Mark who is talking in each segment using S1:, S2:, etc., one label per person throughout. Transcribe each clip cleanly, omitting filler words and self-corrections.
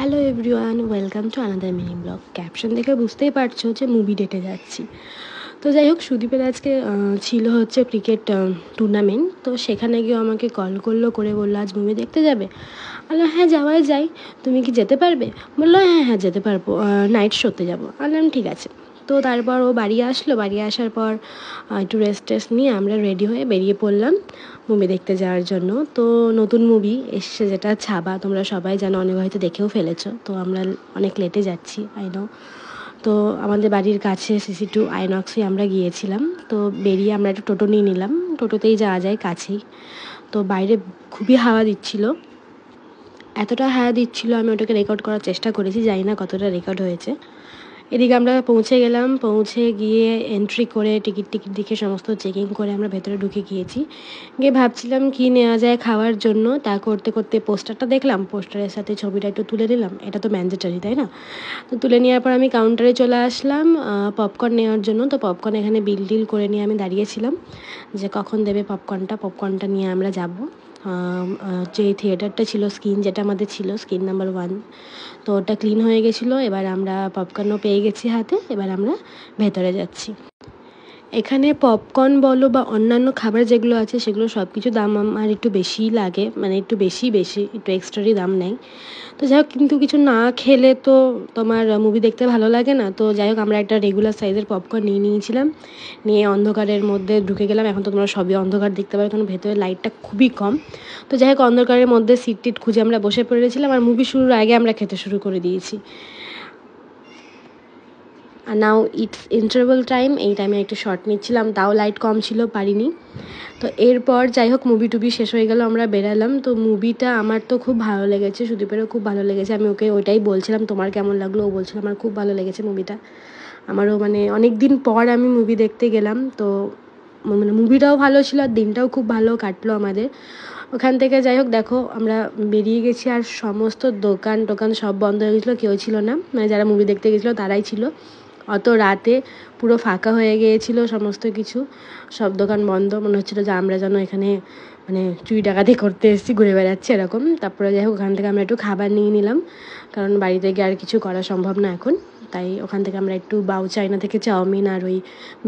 S1: Hello everyone, welcome to another mini blog. Caption দেখে বুঝতেই পারছো যে মুভি ডেটে যাচ্ছি। তো যাই হোক, সুদীপের আজকে ছিল হচ্ছে ক্রিকেট টুর্নামেন্ট। তো সেখানে গিয়ে আমাকে কল করলো, করে বললো আজ মুভি দেখতে যাবে। বললাম হ্যাঁ যাওয়াই যায়, তুমি কি যেতে পারবে? বললো হ্যাঁ হ্যাঁ যেতে পারবো, নাইট শোতে যাবো। বললাম ঠিক আছে। তো তারপর ও বাড়ি আসলো, বাড়ি আসার পর একটু রেস্ট টেস্ট নিয়ে আমরা রেডি হয়ে বেরিয়ে পড়লাম মুভি দেখতে যাওয়ার জন্য। তো নতুন মুভি এসছে যেটা ছাবা, তোমরা সবাই জানো, অনেক হয়তো দেখেও ফেলেছো। তো আমরা অনেক লেটে যাচ্ছি, আই নো। তো আমাদের বাড়ির কাছে CC2 আইনক্সে আমরা গিয়েছিলাম। তো বেরিয়ে আমরা একটা টোটো নিয়ে নিলাম, টোটোতেই যাওয়া যায় কাছেই। তো বাইরে খুবই হাওয়া দিচ্ছিল, এতটা হাওয়া দিচ্ছিল আমি ওটাকে রেকর্ড করার চেষ্টা করেছি, জানি না কতটা রেকর্ড হয়েছে। এদিকে আমরা পৌঁছে গেলাম, পৌঁছে গিয়ে এন্ট্রি করে টিকিট দেখে সমস্ত চেকিং করে আমরা ভেতরে ঢুকে গিয়েছি। গিয়ে ভাবছিলাম কি নেওয়া যায় খাওয়ার জন্য, তা করতে করতে পোস্টারটা দেখলাম, পোস্টারের সাথে ছবিটা একটু তুলে নিলাম, এটা তো ম্যান্ডেটরি তাই না? তো তুলে নেওয়ার পর আমি কাউন্টারে চলে আসলাম পপকর্ন নেওয়ার জন্য। তো পপকর্ন এখানে বিল করে নিয়ে আমি দাঁড়িয়েছিলাম যে কখন দেবে পপকর্নটা নিয়ে আমরা যাব। যে থিয়েটারটা ছিল, স্ক্রিন যেটা আমাদের ছিল, স্ক্রিন নাম্বার 1, তো ওটা ক্লিন হয়ে গেছিলো। এবার আমরা পপকর্নও পেয়ে গেছি হাতে, এবার আমরা ভেতরে যাচ্ছি। এখানে পপকর্ন বলো বা অন্যান্য খাবার যেগুলো আছে সেগুলো সব কিছু দাম আমার একটু বেশিই লাগে, মানে একটু বেশি একটু এক্সট্রারই দাম নেয়। তো যাই হোক, কিন্তু কিছু না খেলে তো তোমার মুভি দেখতে ভালো লাগে না। তো যাই হোক, আমরা একটা রেগুলার সাইজের পপকর্ন নিয়েছিলাম, নিয়ে অন্ধকারের মধ্যে ঢুকে গেলাম। এখন তো তোমরা সবই অন্ধকার দেখতে পাবে, কারণ ভেতরে লাইটটা খুবই কম। তো যাই হোক, অন্ধকারের মধ্যে সিট টিট খুঁজে আমরা বসে পড়েছিলাম, আর মুভি শুরুর আগে আমরা খেতে শুরু করে দিয়েছি। আর নাও ইটস ইন্টারভেল টাইম, এই টাইমে একটু শর্ট নিচ্ছিলাম, তাও লাইট কম ছিল, পারিনি। তো এরপর যাই হোক, মুভি টুবি শেষ হয়ে গেল, আমরা বেরালাম। তো মুভিটা আমার তো খুব ভালো লেগেছে, সুদীপেরও খুব ভালো লেগেছে। আমি ওকে ওইটাই বলছিলাম তোমার কেমন লাগলো, ও বলছিল আমার খুব ভালো লেগেছে মুভিটা। আমারও মানে অনেক দিন পর আমি মুভি দেখতে গেলাম, তো মানে মুভিটাও ভালো ছিল আর দিনটাও খুব ভালো কাটলো আমাদের ওখান থেকে। যাই হোক, দেখো আমরা বেরিয়ে গেছি আর সমস্ত দোকান টোকান সব বন্ধ হয়ে গেছিলো, কেউ ছিল না, মানে যারা মুভি দেখতে গেছিলো তারাই ছিল। অত রাতে পুরো ফাঁকা হয়ে গিয়েছিলো সমস্ত কিছু, সব দোকান বন্ধ, মনে হচ্ছিলো যে আমরা যেন এখানে মানে চুরি ডাকাতি করতে এসেছি, ঘুরে বেড়াচ্ছি এরকম। তারপরে যাই হোক, ওখান থেকে আমরা একটু খাবার নিয়ে নিলাম, কারণ বাড়িতে গিয়ে আর কিছু করা সম্ভব না এখন। তাই ওখান থেকে আমরা একটু বাউ চাইনা থেকে চাউমিন আর ওই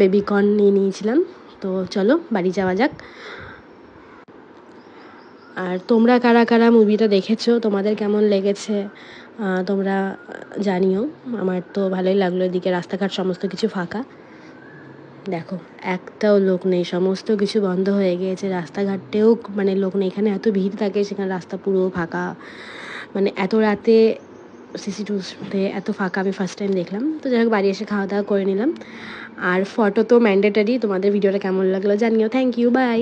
S1: বেবিকর্ন নিয়ে নিয়েছিলাম। তো চলো বাড়ি যাওয়া যাক। আর তোমরা কারা কারা মুভিটা দেখেছো, তোমাদের কেমন লেগেছে তোমরা জানিও। আমার তো ভালোই লাগলো, এদিকে রাস্তাঘাট সমস্ত কিছু ফাঁকা, দেখো একটাও লোক নেই, সমস্ত কিছু বন্ধ হয়ে গিয়েছে, রাস্তাঘাটেও মানে লোক নেই। এখানে এত ভিড় থাকে, সেখানে রাস্তা পুরো ফাঁকা, মানে এত রাতে CC2তে এত ফাঁকা আমি ফার্স্ট টাইম দেখলাম। তো যাই হোক, বাড়ি এসে খাওয়া দাওয়া করে নিলাম। আর ফটো তো ম্যান্ডেটারি। তোমাদের ভিডিওটা কেমন লাগলো জানিও। Thank you, by.